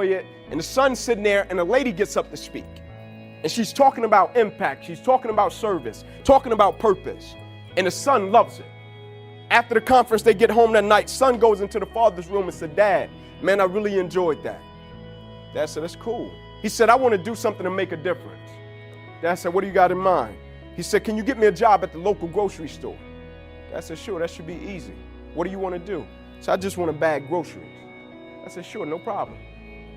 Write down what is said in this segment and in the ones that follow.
it, and the son's sitting there, and a lady ggets up to speak. And she's talking about impact. She's talking about service, talking about purpose. And the son loves it. After the conference, they get home that night. Son goes into the father's room and said, Dad, man, I really enjoyed that. Dad said, that's cool. He said, I want to do something to make a difference. Dad said, what do you got in mind? He said, can you get me a job at the local grocery store? Dad said, sure, that should be easy. What do you want to do? So I just want to bag groceries. I said, sure, no problem.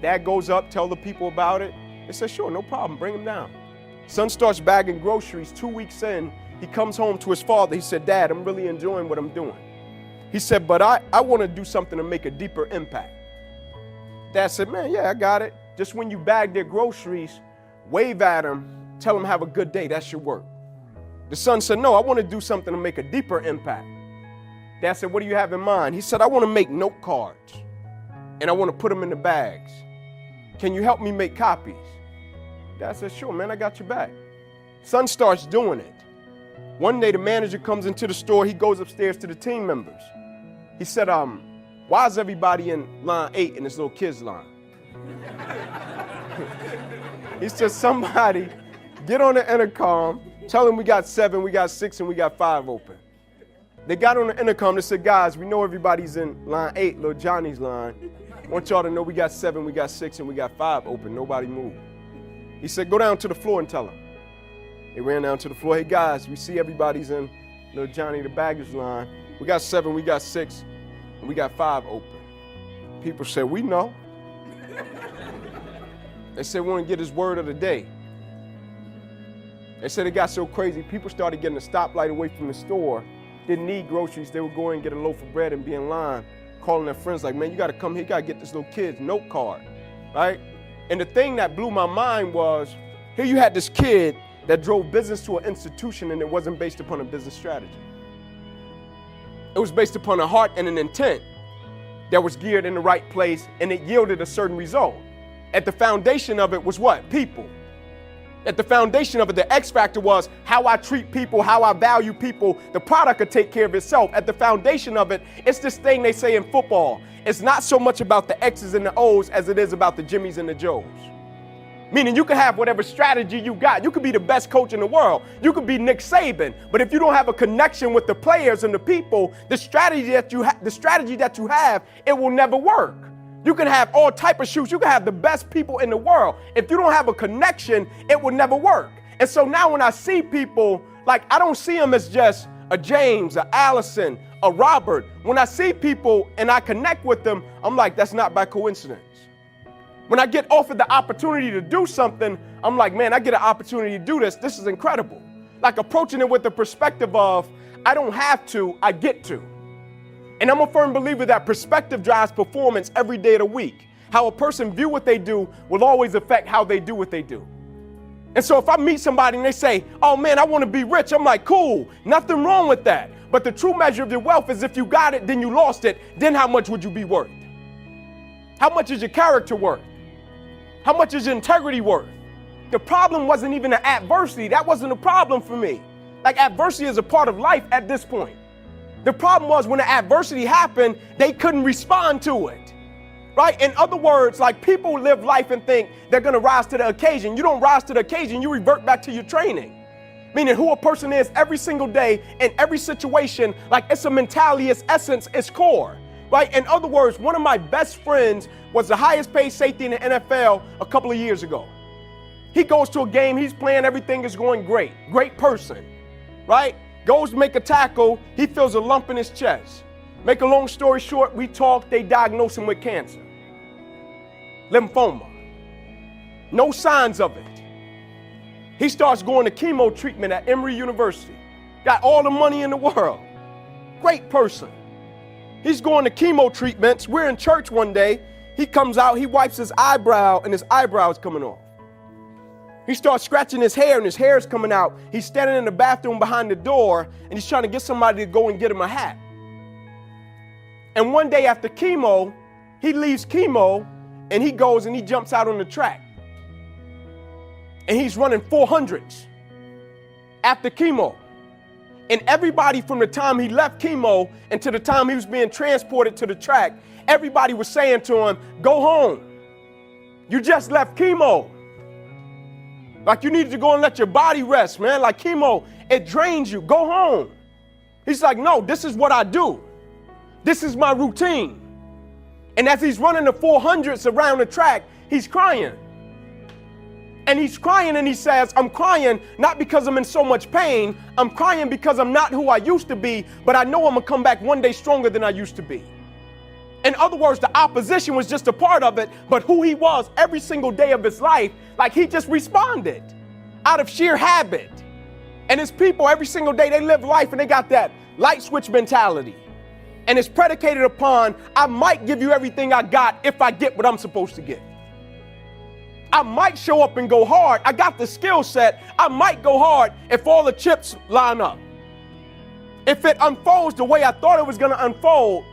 Dad goes up, tell the people about it. They said, sure, no problem, bring him down. Son starts bagging groceries. 2 weeks in, he comes home to his father. He said, Dad, I'm really enjoying what I'm doing. He said, but I want to do something to make a deeper impact. Dad said, man, yeah, I got it. Just when you bag their groceries, wave at them, tell them have a good day. That should work. The son said, no, I want to do something to make a deeper impact. Dad said, what do you have in mind? He said, I want to make note cards, and I want to put them in the bags. Can you help me make copies? Dad said, sure, man, I got your back. Son starts doing it. One day, the manager comes into the store. He goes upstairs to the team members. He said, why is everybody in line 8 in this little kid's line? He said, somebody get on the intercom, tell them we got 7, we got 6, and we got 5 open. They got on the intercom. They said, guys, we know everybody's in line 8, little Johnny's line. I want y'all to know we got 7, we got 6, and we got 5 open. Nobody moved. He said, go down to the floor and tell them. They ran down to the floor. Hey, guys, we see everybody's in little Johnny the baggage line. We got 7, we got 6, and we got 5 open. People said, we know. They said, we want to get his word of the day. They said it got so crazy, people started getting a stoplight away from the store. Didn't need groceries. They would go in and get a loaf of bread and be in line, calling their friends like, man, you got to come here. You got to get this little kid's note card, right? And the thing that blew my mind was, here you had this kid that drove business to an institution, and it wasn't based upon a business strategy. It was based upon a heart and an intent that was geared in the right place, and it yielded a certain result. At the foundation of it was what? People. At the foundation of it, the X factor was how I treat people, how I value people. The product could take care of itself. At the foundation of it, it's this thing they say in football. It's not so much about the X's and the O's as it is about the Jimmys and the Joes. Meaning you can have whatever strategy you got. You could be the best coach in the world. You could be Nick Saban. But if you don't have a connection with the players and the people, the strategy that you have, it will never work. You can have all type of shoes. You can have the best people in the world. If you don't have a connection, it will never work. And so now when I see people, like I don't see them as just a James, a Allison, a Robert. When I see people and I connect with them, I'm like, that's not by coincidence. When I get offered the opportunity to do something, I'm like, man, I get an opportunity to do this. This is incredible. Like approaching it with the perspective of, I don't have to, I get to. And I'm a firm believer that perspective drives performance every day of the week. How a person view what they do will always affect how they do what they do. And so if I meet somebody and they say, oh man, I want to be rich, I'm like, cool, nothing wrong with that. But the true measure of your wealth is if you got it, then you lost it, then how much would you be worth? How much is your character worth? How much is your integrity worth? The problem wasn't even the adversity. That wasn't a problem for me. Like adversity is a part of life at this point. The problem was when the adversity happened, they couldn't respond to it, right? In other words, like people live life and think they're going to rise to the occasion. You don't rise to the occasion. You revert back to your training, meaning who a person is every single day in every situation. Like it's a mentality, its essence, its core, right? In other words, one of my best friends was the highest paid safety in the NFL a couple of years ago. He goes to a game, he's playing, everything is going great. Great person, right? Goes to make a tackle, he feels a lump in his chest. Make a long story short, we talked, they diagnosed him with cancer. Lymphoma. No signs of it. He starts going to chemo treatment at Emory University. Got all the money in the world. Great person. He's going to chemo treatments. We're in church one day. He comes out, he wipes his eyebrow, and his eyebrow is coming off. He starts scratching his hair, and his hair is coming out. He's standing in the bathroom behind the door, and he's trying to get somebody to go and get him a hat. And one day after chemo, he leaves chemo, and he goes and he jumps out on the track. And he's running 400s after chemo. And everybody from the time he left chemo and to the time he was being transported to the track, everybody was saying to him, go home. You just left chemo. Like you needed to go and let your body rest, man. Like chemo, it drains you. Go home. He's like, no, this is what I do. This is my routine. And as he's running the 400s around the track, he's crying. And he's crying and he says, I'm crying not because I'm in so much pain. I'm crying because I'm not who I used to be, but I know I'm going to come back one day stronger than I used to be. In other words, the opposition was just a part of it, but who he was every single day of his life, like he just responded out of sheer habit. And his people every single day, they live life and they got that light switch mentality. And it's predicated upon, I might give you everything I got if I get what I'm supposed to get. I might show up and go hard. I got the skill set. I might go hard if all the chips line up. If it unfolds the way I thought it was going to unfold,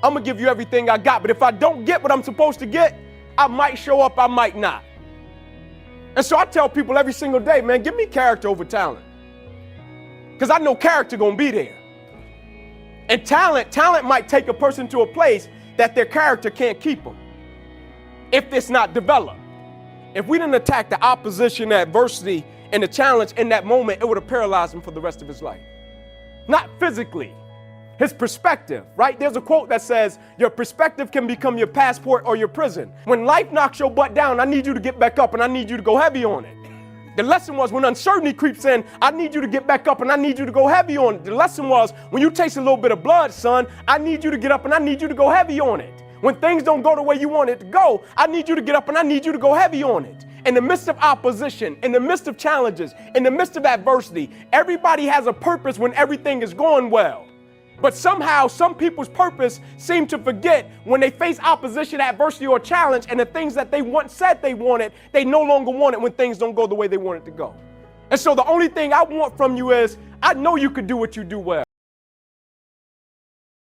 I'm going to give you everything I got. But if I don't get what I'm supposed to get, I might show up, I might not. And so I tell people every single day, man, give me character over talent. Because I know character going to be there. And talent might take a person to a place that their character can't keep them if it's not developed. If we didn't attack the opposition, the adversity, and the challenge in that moment, it would have paralyzed him for the rest of his life. Not physically, his perspective, right? There's a quote that says, your perspective can become your passport or your prison. When life knocks your butt down, I need you to get back up and I need you to go heavy on it. The lesson was when uncertainty creeps in, I need you to get back up and I need you to go heavy on it. The lesson was when you taste a little bit of blood, son, I need you to get up and I need you to go heavy on it. When things don't go the way you want it to go, I need you to get up and I need you to go heavy on it. In the midst of opposition, in the midst of challenges, in the midst of adversity, everybody has a purpose when everything is going well. But somehow, some people's purpose seem to forget when they face opposition, adversity, or challenge, and the things that they once said they wanted, they no longer want it when things don't go the way they want it to go. And so the only thing I want from you is, I know you can do what you do well.